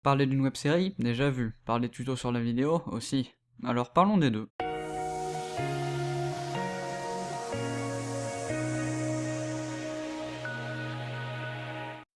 Parler d'une web-série? Déjà vu. Parler de tutos sur la vidéo? Aussi. Alors parlons des deux.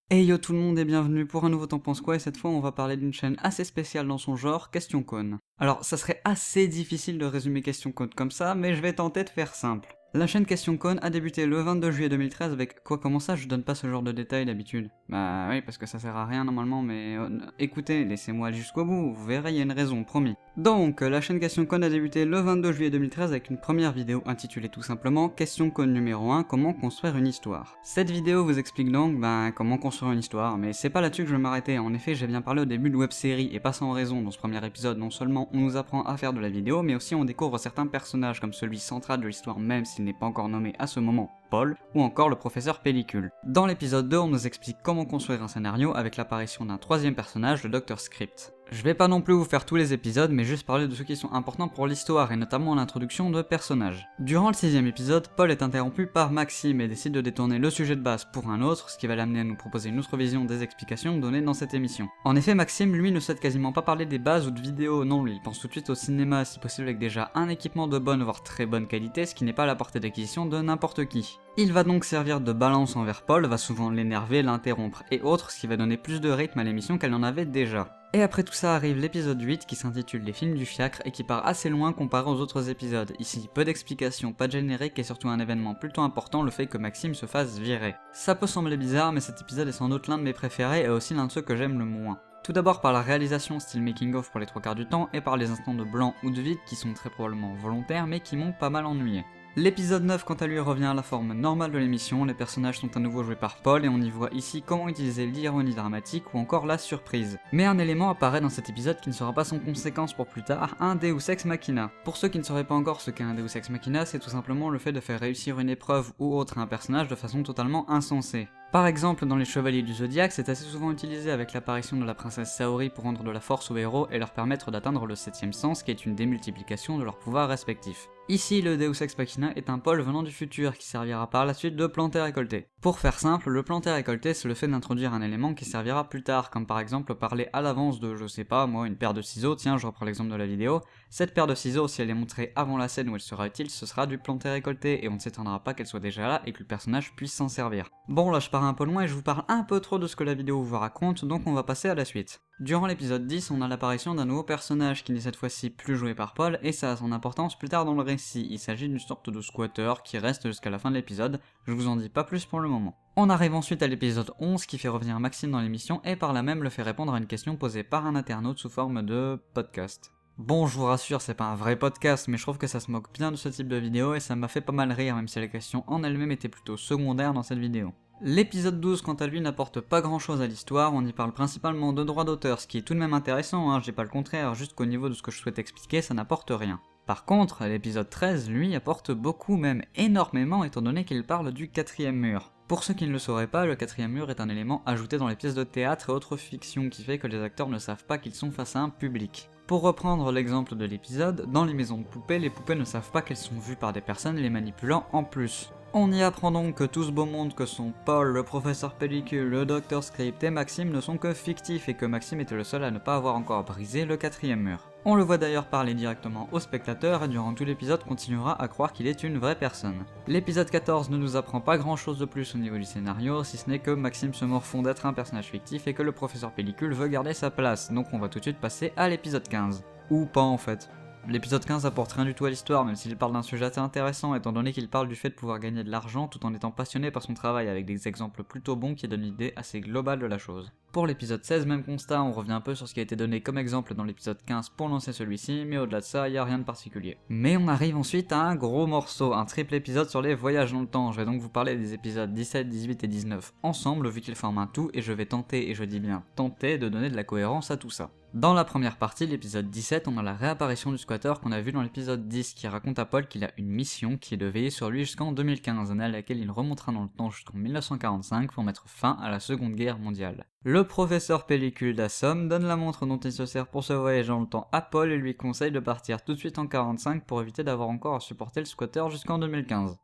Hey yo tout le monde et bienvenue pour un nouveau T'en penses quoi, et cette fois on va parler d'une chaîne assez spéciale dans son genre, Question Con. Alors ça serait assez difficile de résumer Question Con comme ça, mais je vais tenter de faire simple. La chaîne Question Con a débuté le 22 juillet 2013 avec... Quoi, comment ça je donne pas ce genre de détails d'habitude? Bah oui, parce que ça sert à rien normalement, mais... écoutez, laissez-moi aller jusqu'au bout, vous verrez, il y a une raison, promis. Donc, la chaîne Question Con a débuté le 22 juillet 2013 avec une première vidéo intitulée tout simplement Question Con numéro 1, comment construire une histoire. Cette vidéo vous explique donc, comment construire une histoire, mais c'est pas là-dessus que je vais m'arrêter. En effet, j'ai bien parlé au début de web-série, et pas sans raison. Dans ce premier épisode, non seulement on nous apprend à faire de la vidéo, mais aussi on découvre certains personnages comme celui central de l'histoire même s'il n'est pas encore nommé à ce moment, Paul, ou encore le professeur Pellicule. Dans l'épisode 2, on nous explique comment construire un scénario avec l'apparition d'un troisième personnage, le Dr Script. Je vais pas non plus vous faire tous les épisodes, mais juste parler de ceux qui sont importants pour l'histoire, et notamment l'introduction de personnages. Durant le 6ème épisode, Paul est interrompu par Maxime et décide de détourner le sujet de base pour un autre, ce qui va l'amener à nous proposer une autre vision des explications données dans cette émission. En effet, Maxime, lui, ne souhaite quasiment pas parler des bases ou de vidéos, non, lui, il pense tout de suite au cinéma, si possible avec déjà un équipement de bonne voire très bonne qualité, ce qui n'est pas à la portée d'acquisition de n'importe qui. Il va donc servir de balance envers Paul, va souvent l'énerver, l'interrompre et autres, ce qui va donner plus de rythme à l'émission qu'elle en avait déjà. Et après tout ça arrive l'épisode 8 qui s'intitule Les films du fiacre et qui part assez loin comparé aux autres épisodes. Ici, peu d'explications, pas de générique et surtout un événement plutôt important, le fait que Maxime se fasse virer. Ça peut sembler bizarre, mais cet épisode est sans doute l'un de mes préférés et aussi l'un de ceux que j'aime le moins. Tout d'abord par la réalisation style making-of pour les 3/4 du temps et par les instants de blanc ou de vide qui sont très probablement volontaires mais qui m'ont pas mal ennuyé. L'épisode 9 quant à lui revient à la forme normale de l'émission, les personnages sont à nouveau joués par Paul et on y voit ici comment utiliser l'ironie dramatique ou encore la surprise. Mais un élément apparaît dans cet épisode qui ne sera pas sans conséquence pour plus tard, un Deus Ex Machina. Pour ceux qui ne sauraient pas encore ce qu'est un Deus Ex Machina, c'est tout simplement le fait de faire réussir une épreuve ou autre à un personnage de façon totalement insensée. Par exemple, dans les Chevaliers du Zodiaque, c'est assez souvent utilisé avec l'apparition de la princesse Saori pour rendre de la force aux héros et leur permettre d'atteindre le 7ème sens qui est une démultiplication de leurs pouvoirs respectifs. Ici, le Deus Ex Machina est un Paul venant du futur qui servira par la suite de planter-récolter. Pour faire simple, le planter-récolter c'est le fait d'introduire un élément qui servira plus tard, comme par exemple parler à l'avance de, je sais pas moi, une paire de ciseaux, tiens je reprends l'exemple de la vidéo, cette paire de ciseaux si elle est montrée avant la scène où elle sera utile, ce sera du planter-récolter et on ne s'étonnera pas qu'elle soit déjà là et que le personnage puisse s'en servir. Bon là je pars un peu loin et je vous parle un peu trop de ce que la vidéo vous raconte, donc on va passer à la suite. Durant l'épisode 10, on a l'apparition d'un nouveau personnage qui n'est cette fois-ci plus joué par Paul, et ça a son importance plus tard dans le récit. Il s'agit d'une sorte de squatter qui reste jusqu'à la fin de l'épisode, je vous en dis pas plus pour le moment. On arrive ensuite à l'épisode 11 qui fait revenir Maxime dans l'émission et par là même le fait répondre à une question posée par un internaute sous forme de podcast. Bon, je vous rassure, c'est pas un vrai podcast, mais je trouve que ça se moque bien de ce type de vidéo et ça m'a fait pas mal rire, même si la question en elle-même était plutôt secondaire dans cette vidéo. L'épisode 12 quant à lui n'apporte pas grand chose à l'histoire, on y parle principalement de droits d'auteur, ce qui est tout de même intéressant, je dis pas le contraire, juste qu'au niveau de ce que je souhaite expliquer, ça n'apporte rien. Par contre, l'épisode 13, lui, apporte beaucoup, même énormément, étant donné qu'il parle du 4ème mur. Pour ceux qui ne le sauraient pas, le 4ème mur est un élément ajouté dans les pièces de théâtre et autres fictions qui fait que les acteurs ne savent pas qu'ils sont face à un public. Pour reprendre l'exemple de l'épisode, dans les maisons de poupées, les poupées ne savent pas qu'elles sont vues par des personnes les manipulant en plus. On y apprend donc que tout ce beau monde que sont Paul, le professeur Pellicule, le Dr Script et Maxime ne sont que fictifs et que Maxime était le seul à ne pas avoir encore brisé le 4ème mur. On le voit d'ailleurs parler directement au spectateur et durant tout l'épisode continuera à croire qu'il est une vraie personne. L'épisode 14 ne nous apprend pas grand chose de plus au niveau du scénario, si ce n'est que Maxime se morfond d'être un personnage fictif et que le professeur Pellicule veut garder sa place, donc on va tout de suite passer à l'épisode 15. Ou pas en fait. L'épisode 15 apporte rien du tout à l'histoire, même s'il parle d'un sujet assez intéressant, étant donné qu'il parle du fait de pouvoir gagner de l'argent tout en étant passionné par son travail, avec des exemples plutôt bons qui donnent une idée assez globale de la chose. Pour l'épisode 16, même constat, on revient un peu sur ce qui a été donné comme exemple dans l'épisode 15 pour lancer celui-ci, mais au-delà de ça, y a rien de particulier. Mais on arrive ensuite à un gros morceau, un triple épisode sur les voyages dans le temps. Je vais donc vous parler des épisodes 17, 18 et 19 ensemble, vu qu'ils forment un tout, et je vais tenter, et je dis bien tenter, de donner de la cohérence à tout ça. Dans la première partie, l'épisode 17, on a la réapparition du squatter qu'on a vu dans l'épisode 10 qui raconte à Paul qu'il a une mission qui est de veiller sur lui jusqu'en 2015, année à laquelle il remontera dans le temps jusqu'en 1945 pour mettre fin à la Seconde Guerre mondiale. Le professeur Pellicule d'Assomme donne la montre dont il se sert pour ce voyage dans le temps à Paul et lui conseille de partir tout de suite en 45 pour éviter d'avoir encore à supporter le squatter jusqu'en 2015.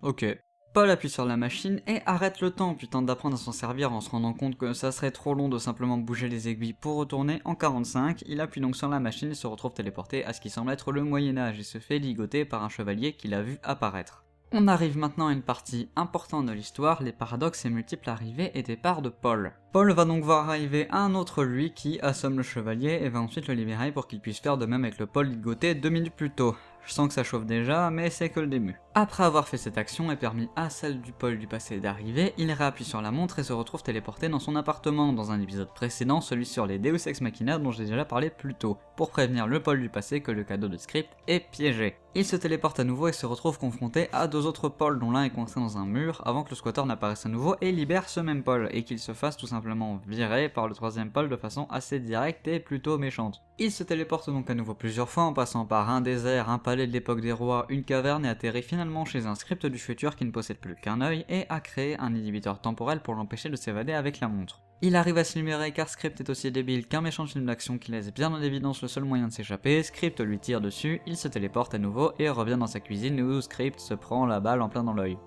Ok. Paul appuie sur la machine et arrête le temps, puis tente d'apprendre à s'en servir en se rendant compte que ça serait trop long de simplement bouger les aiguilles pour retourner. En 45, il appuie donc sur la machine et se retrouve téléporté à ce qui semble être le Moyen-Âge et se fait ligoter par un chevalier qu'il a vu apparaître. On arrive maintenant à une partie importante de l'histoire, les paradoxes et multiples arrivées et départs de Paul. Paul va donc voir arriver un autre lui qui assomme le chevalier et va ensuite le libérer pour qu'il puisse faire de même avec le Paul ligoté 2 minutes plus tôt. Je sens que ça chauffe déjà, mais c'est que le début. Après avoir fait cette action et permis à celle du Paul du passé d'arriver, il réappuie sur la montre et se retrouve téléporté dans son appartement, dans un épisode précédent, celui sur les Deus Ex Machina dont j'ai déjà parlé plus tôt, pour prévenir le Paul du passé que le cadeau de Script est piégé. Il se téléporte à nouveau et se retrouve confronté à 2 autres Pauls dont l'un est coincé dans un mur avant que le squatter n'apparaisse à nouveau et libère ce même Paul, et qu'il se fasse tout simplement virer par le 3ème Paul de façon assez directe et plutôt méchante. Il se téléporte donc à nouveau plusieurs fois en passant par un désert, un palais de l'époque des rois, une caverne et atterrit finalement chez un Script du futur qui ne possède plus qu'un œil et a créé un inhibiteur temporel pour l'empêcher de s'évader avec la montre. Il arrive à se libérer car Script est aussi débile qu'un méchant film d'action qui laisse bien en évidence le seul moyen de s'échapper. Script lui tire dessus, il se téléporte à nouveau et revient dans sa cuisine où Script se prend la balle en plein dans l'œil.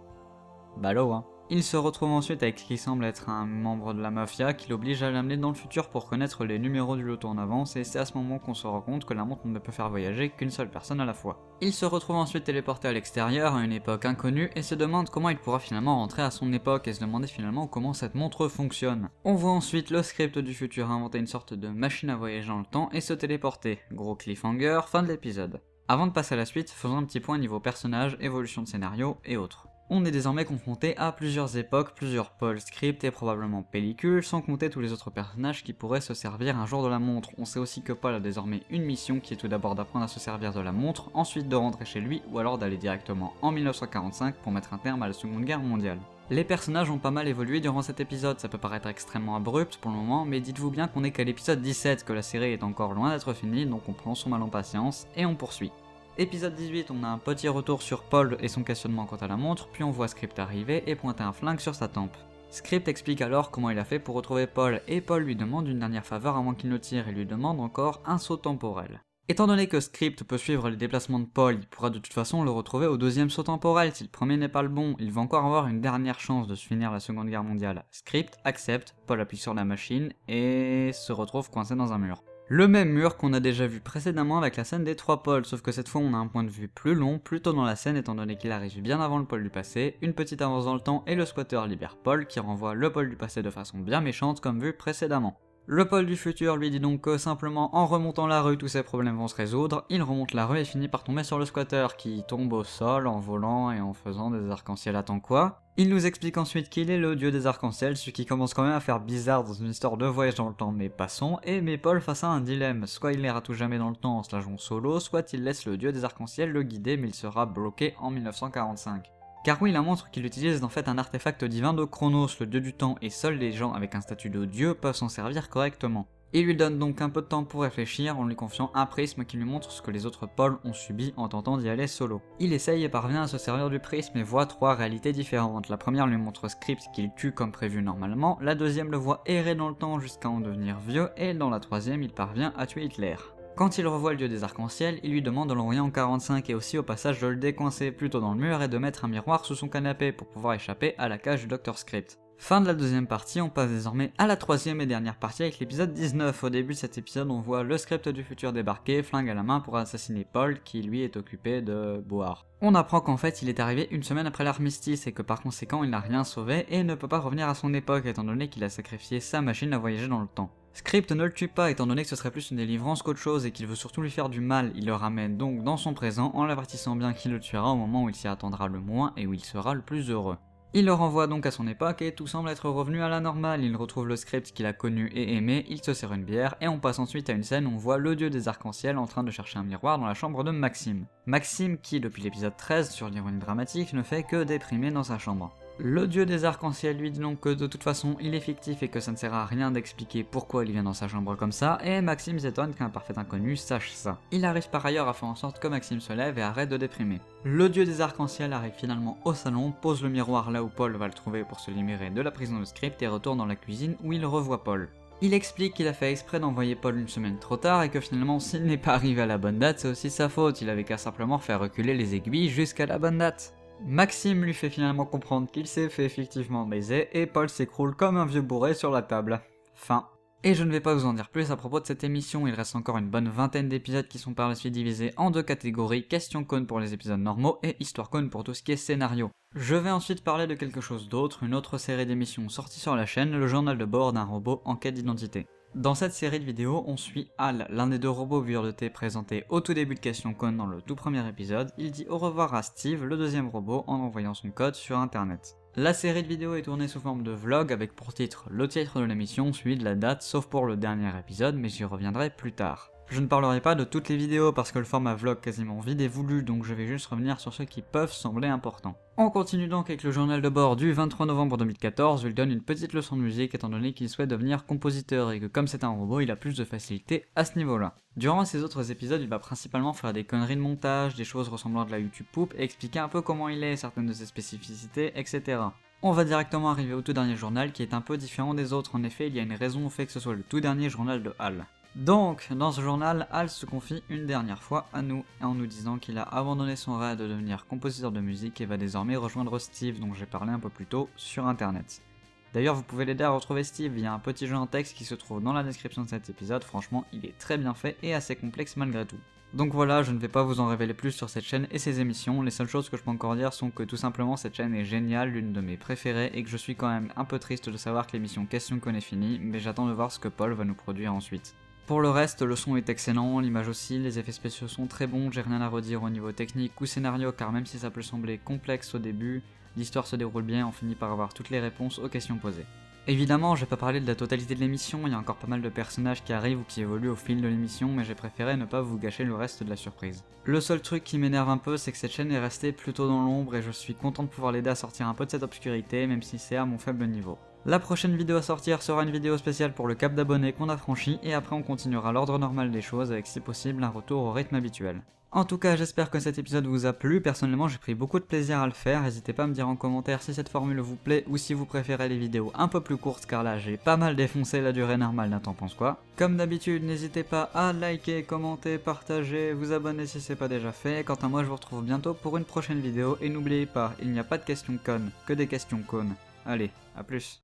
Ballot hein. Il se retrouve ensuite avec ce qui semble être un membre de la mafia qui l'oblige à l'amener dans le futur pour connaître les numéros du loto en avance, et c'est à ce moment qu'on se rend compte que la montre ne peut faire voyager qu'une seule personne à la fois. Il se retrouve ensuite téléporté à l'extérieur, à une époque inconnue, et se demande comment il pourra finalement rentrer à son époque et se demander finalement comment cette montre fonctionne. On voit ensuite le Script du futur inventer une sorte de machine à voyager dans le temps et se téléporter. Gros cliffhanger, fin de l'épisode. Avant de passer à la suite, faisons un petit point niveau personnage, évolution de scénario et autres. On est désormais confronté à plusieurs époques, plusieurs Paul, Script et probablement pellicules, sans compter tous les autres personnages qui pourraient se servir un jour de la montre. On sait aussi que Paul a désormais une mission qui est tout d'abord d'apprendre à se servir de la montre, ensuite de rentrer chez lui ou alors d'aller directement en 1945 pour mettre un terme à la Seconde Guerre mondiale. Les personnages ont pas mal évolué durant cet épisode, ça peut paraître extrêmement abrupt pour le moment, mais dites-vous bien qu'on est qu'à l'épisode 17, que la série est encore loin d'être finie, donc on prend son mal en patience et on poursuit. Épisode 18, on a un petit retour sur Paul et son questionnement quant à la montre, puis on voit Script arriver et pointer un flingue sur sa tempe. Script explique alors comment il a fait pour retrouver Paul, et Paul lui demande une dernière faveur avant qu'il ne tire et lui demande encore un saut temporel. Étant donné que Script peut suivre les déplacements de Paul, il pourra de toute façon le retrouver au 2ème saut temporel. Si le premier n'est pas le bon, il va encore avoir une dernière chance de se finir la Seconde Guerre mondiale. Script accepte, Paul appuie sur la machine et se retrouve coincé dans un mur. Le même mur qu'on a déjà vu précédemment avec la scène des 3 Pauls, sauf que cette fois on a un point de vue plus long, plus tôt dans la scène étant donné qu'il arrive bien avant le Paul du passé, une petite avance dans le temps et le squatter libère Paul qui renvoie le Paul du passé de façon bien méchante comme vu précédemment. Le Paul du futur lui dit donc que simplement en remontant la rue tous ses problèmes vont se résoudre, il remonte la rue et finit par tomber sur le squatter qui tombe au sol en volant et en faisant des arcs-en-ciel. Attends quoi ? Il nous explique ensuite qu'il est le dieu des arcs-en-ciel, ce qui commence quand même à faire bizarre dans une histoire de voyage dans le temps, mais passons, et met Paul face à un dilemme, soit il n'ira tout jamais dans le temps en se la jouant solo, soit il laisse le dieu des arcs-en-ciel le guider mais il sera bloqué en 1945. Car oui, la montre qu'il utilise est en fait un artefact divin de Chronos, le dieu du temps, et seuls les gens avec un statut de dieu peuvent s'en servir correctement. Il lui donne donc un peu de temps pour réfléchir en lui confiant un prisme qui lui montre ce que les autres Pauls ont subi en tentant d'y aller solo. Il essaye et parvient à se servir du prisme et voit 3 réalités différentes. La première lui montre Script qu'il tue comme prévu normalement, la deuxième le voit errer dans le temps jusqu'à en devenir vieux, et dans la troisième il parvient à tuer Hitler. Quand il revoit le dieu des arcs-en-ciel, il lui demande de l'envoyer en 45 et aussi au passage de le décoincer plutôt dans le mur et de mettre un miroir sous son canapé pour pouvoir échapper à la cage du Dr Script. Fin de la deuxième partie, on passe désormais à la 3ème et dernière partie avec l'épisode 19. Au début de cet épisode, on voit le Script du futur débarquer, flingue à la main pour assassiner Paul qui lui est occupé de boire. On apprend qu'en fait il est arrivé une semaine après l'armistice et que par conséquent il n'a rien sauvé et ne peut pas revenir à son époque étant donné qu'il a sacrifié sa machine à voyager dans le temps. Script ne le tue pas étant donné que ce serait plus une délivrance qu'autre chose et qu'il veut surtout lui faire du mal, il le ramène donc dans son présent en l'avertissant bien qu'il le tuera au moment où il s'y attendra le moins et où il sera le plus heureux. Il le renvoie donc à son époque et tout semble être revenu à la normale, il retrouve le Script qu'il a connu et aimé, il se sert une bière et on passe ensuite à une scène où on voit le dieu des arcs-en-ciel en train de chercher un miroir dans la chambre de Maxime. Maxime qui, depuis l'épisode 13 sur l'ironie dramatique, ne fait que déprimer dans sa chambre. Le dieu des arcs-en-ciel lui dit donc que de toute façon il est fictif et que ça ne sert à rien d'expliquer pourquoi il vient dans sa chambre comme ça, et Maxime s'étonne qu'un parfait inconnu sache ça. Il arrive par ailleurs à faire en sorte que Maxime se lève et arrête de déprimer. Le dieu des arcs-en-ciel arrive finalement au salon, pose le miroir là où Paul va le trouver pour se libérer de la prison de Script et retourne dans la cuisine où il revoit Paul. Il explique qu'il a fait exprès d'envoyer Paul une semaine trop tard et que finalement s'il n'est pas arrivé à la bonne date c'est aussi sa faute, il avait qu'à simplement faire reculer les aiguilles jusqu'à la bonne date. Maxime lui fait finalement comprendre qu'il s'est fait effectivement baiser et Paul s'écroule comme un vieux bourré sur la table. Fin. Et je ne vais pas vous en dire plus à propos de cette émission, il reste encore une bonne vingtaine d'épisodes qui sont par la suite divisés en deux catégories, question cône pour les épisodes normaux et histoire cône pour tout ce qui est scénario. Je vais ensuite parler de quelque chose d'autre, une autre série d'émissions sortie sur la chaîne, le journal de bord d'un robot en quête d'identité. Dans cette série de vidéos, on suit Hal, l'un des deux robots buveurs de thé présentés au tout début de Question Cône dans le tout premier épisode. Il dit au revoir à Steve, le deuxième robot, en envoyant son code sur internet. La série de vidéos est tournée sous forme de vlog avec pour titre le titre de l'émission suivi de la date sauf pour le dernier épisode, mais j'y reviendrai plus tard. Je ne parlerai pas de toutes les vidéos parce que le format vlog quasiment vide est voulu, donc je vais juste revenir sur ceux qui peuvent sembler importants. On continue donc avec le journal de bord du 23 novembre 2014 où il donne une petite leçon de musique étant donné qu'il souhaite devenir compositeur et que comme c'est un robot, il a plus de facilité à ce niveau-là. Durant ces autres épisodes, il va principalement faire des conneries de montage, des choses ressemblant à la YouTube Poop et expliquer un peu comment il est, certaines de ses spécificités, etc. On va directement arriver au tout dernier journal qui est un peu différent des autres, en effet il y a une raison au fait que ce soit le tout dernier journal de Hal. Donc, dans ce journal, Hal se confie une dernière fois à nous, en nous disant qu'il a abandonné son rêve de devenir compositeur de musique et va désormais rejoindre Steve, dont j'ai parlé un peu plus tôt, sur internet. D'ailleurs, vous pouvez l'aider à retrouver Steve via un petit jeu en texte qui se trouve dans la description de cet épisode, franchement, il est très bien fait et assez complexe malgré tout. Donc voilà, je ne vais pas vous en révéler plus sur cette chaîne et ses émissions, les seules choses que je peux encore dire sont que tout simplement cette chaîne est géniale, l'une de mes préférées, et que je suis quand même un peu triste de savoir que l'émission Question Cône est finie, mais j'attends de voir ce que Paul va nous produire ensuite. Pour le reste, le son est excellent, l'image aussi, les effets spéciaux sont très bons, j'ai rien à redire au niveau technique ou scénario car même si ça peut sembler complexe au début, l'histoire se déroule bien et on finit par avoir toutes les réponses aux questions posées. Évidemment, je vais pas parler de la totalité de l'émission, il y a encore pas mal de personnages qui arrivent ou qui évoluent au fil de l'émission, mais j'ai préféré ne pas vous gâcher le reste de la surprise. Le seul truc qui m'énerve un peu, c'est que cette chaîne est restée plutôt dans l'ombre et je suis content de pouvoir l'aider à sortir un peu de cette obscurité, même si c'est à mon faible niveau. La prochaine vidéo à sortir sera une vidéo spéciale pour le cap d'abonnés qu'on a franchi, et après on continuera l'ordre normal des choses avec si possible un retour au rythme habituel. En tout cas, j'espère que cet épisode vous a plu, personnellement j'ai pris beaucoup de plaisir à le faire, n'hésitez pas à me dire en commentaire si cette formule vous plaît ou si vous préférez les vidéos un peu plus courtes car là j'ai pas mal défoncé la durée normale d'un T'en penses quoi. Comme d'habitude, n'hésitez pas à liker, commenter, partager, vous abonner si c'est pas déjà fait, quant à moi je vous retrouve bientôt pour une prochaine vidéo et n'oubliez pas, il n'y a pas de questions connes, que des questions cônes. Allez, à plus.